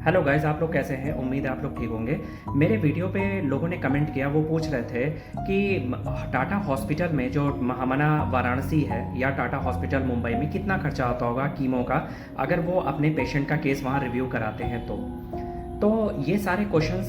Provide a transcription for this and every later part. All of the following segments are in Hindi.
हेलो गाइस, आप लोग कैसे हैं? उम्मीद है आप लोग ठीक होंगे। मेरे वीडियो पे लोगों ने कमेंट किया, वो पूछ रहे थे कि टाटा हॉस्पिटल में जो महामना वाराणसी है या टाटा हॉस्पिटल मुंबई में कितना खर्चा आता होगा कीमो का, अगर वो अपने पेशेंट का केस वहाँ रिव्यू कराते हैं तो ये सारे क्वेश्चंस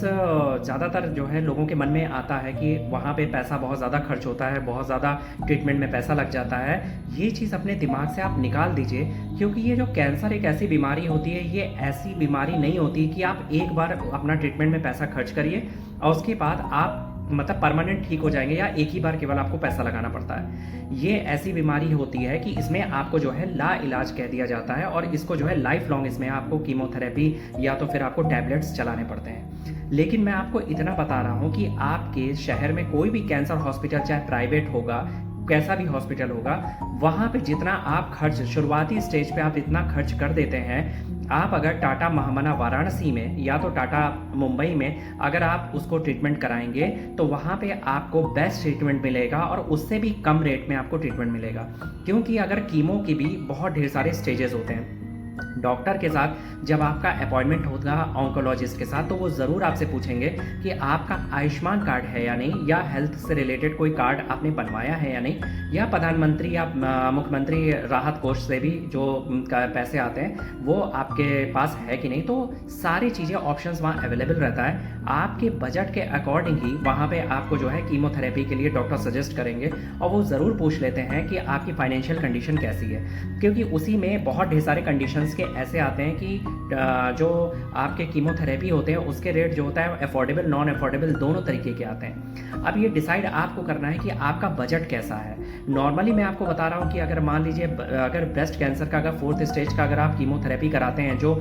ज़्यादातर जो है लोगों के मन में आता है कि वहाँ पे पैसा बहुत ज़्यादा खर्च होता है, बहुत ज़्यादा ट्रीटमेंट में पैसा लग जाता है। ये चीज़ अपने दिमाग से आप निकाल दीजिए, क्योंकि ये जो कैंसर एक ऐसी बीमारी होती है, ये ऐसी बीमारी नहीं होती कि आप एक बार अपना ट्रीटमेंट में पैसा खर्च करिए और उसके बाद आप मतलब परमानेंट ठीक हो जाएंगे या एक ही बार केवल आपको पैसा लगाना पड़ता है। ये ऐसी बीमारी होती है कि इसमें आपको जो है ला इलाज कह दिया जाता है और इसको जो है लाइफ लॉन्ग इसमें आपको कीमोथेरेपी या तो फिर आपको टैबलेट्स चलाने पड़ते हैं। लेकिन मैं आपको इतना बता रहा हूँ कि आपके शहर में कोई भी कैंसर हॉस्पिटल, चाहे प्राइवेट होगा, कैसा भी हॉस्पिटल होगा, वहाँ पे जितना आप खर्च शुरुआती स्टेज पे आप इतना खर्च कर देते हैं, आप अगर टाटा महामना वाराणसी में या तो टाटा मुंबई में अगर आप उसको ट्रीटमेंट कराएंगे तो वहाँ पे आपको बेस्ट ट्रीटमेंट मिलेगा और उससे भी कम रेट में आपको ट्रीटमेंट मिलेगा। क्योंकि अगर कीमो की भी बहुत ढेर सारे स्टेजेस होते हैं। डॉक्टर के साथ जब आपका अपॉइंटमेंट होगा ऑन्कोलॉजिस्ट के साथ, तो वो ज़रूर आपसे पूछेंगे कि आपका आयुष्मान कार्ड है या नहीं, या हेल्थ से रिलेटेड कोई कार्ड आपने बनवाया है या नहीं, या प्रधानमंत्री या मुख्यमंत्री राहत कोष से भी जो पैसे आते हैं वो आपके पास है कि नहीं। तो सारी चीज़ें ऑप्शंस वहाँ अवेलेबल रहता है। आपके बजट के अकॉर्डिंग ही वहाँ पे आपको जो है कीमोथेरेपी के लिए डॉक्टर सजेस्ट करेंगे और वो ज़रूर पूछ लेते हैं कि आपकी फाइनेंशियल कंडीशन कैसी है, क्योंकि उसी में बहुत ढेर सारे कंडीशंस के ऐसे आते हैं कि जो आपके कीमोथेरेपी होते हैं उसके रेट जो होता है अफोर्डेबल, नॉन अफोर्डेबल दोनों तरीके के आते हैं। अब ये डिसाइड आपको करना है कि आपका बजट कैसा है। नॉर्मली मैं आपको बता रहा हूँ कि अगर मान लीजिए अगर ब्रेस्ट कैंसर का अगर 4th स्टेज का अगर आप कीमोथेरेपी कराते हैं जो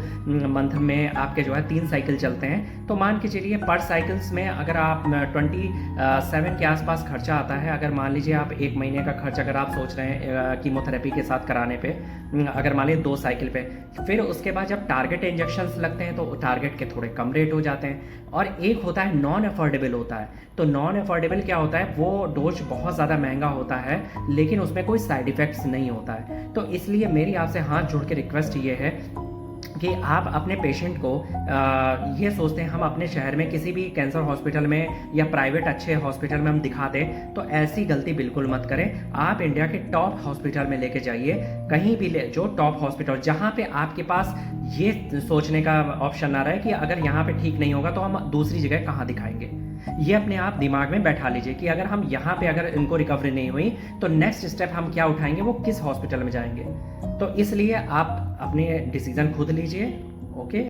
मंथ में आपके जो है 3 साइकिल चलते हैं, तो मान के चलिए पर साइकिल्स में अगर आप 27 के आसपास खर्चा आता है। अगर मान लीजिए आप 1 महीने का खर्च अगर आप सोच रहे हैं कीमोथेरेपी के साथ कराने पे, अगर मान लीजिए 2 साइकिल पे, फिर उसके बाद जब टारगेट इंजेक्शंस लगते हैं तो टारगेट के थोड़े कम रेट हो जाते हैं। और एक होता है नॉन अफोर्डेबल होता है। तो नॉन अफोर्डेबल क्या होता है, वो डोज बहुत ज़्यादा महंगा होता है लेकिन उसमें कोई साइड इफ़ेक्ट्स नहीं होता है। तो इसलिए मेरी आपसे हाथ जोड़ के रिक्वेस्ट ये है कि आप अपने पेशेंट को ये सोचते हैं हम अपने शहर में किसी भी कैंसर हॉस्पिटल में या प्राइवेट अच्छे हॉस्पिटल में हम दिखा दें, तो ऐसी गलती बिल्कुल मत करें। आप इंडिया के टॉप हॉस्पिटल में लेके जाइए, कहीं भी ले जो टॉप हॉस्पिटल, जहाँ पे आपके पास ये सोचने का ऑप्शन ना रहे कि अगर यहाँ पे ठीक नहीं होगा तो हम दूसरी जगह कहाँ दिखाएंगे। ये अपने आप दिमाग में बैठा लीजिए कि अगर हम यहाँ पे अगर इनको रिकवरी नहीं हुई तो नेक्स्ट स्टेप हम क्या उठाएंगे, वो किस हॉस्पिटल में जाएंगे। तो इसलिए आप अपने डिसीजन खुद लीजिए। ओके।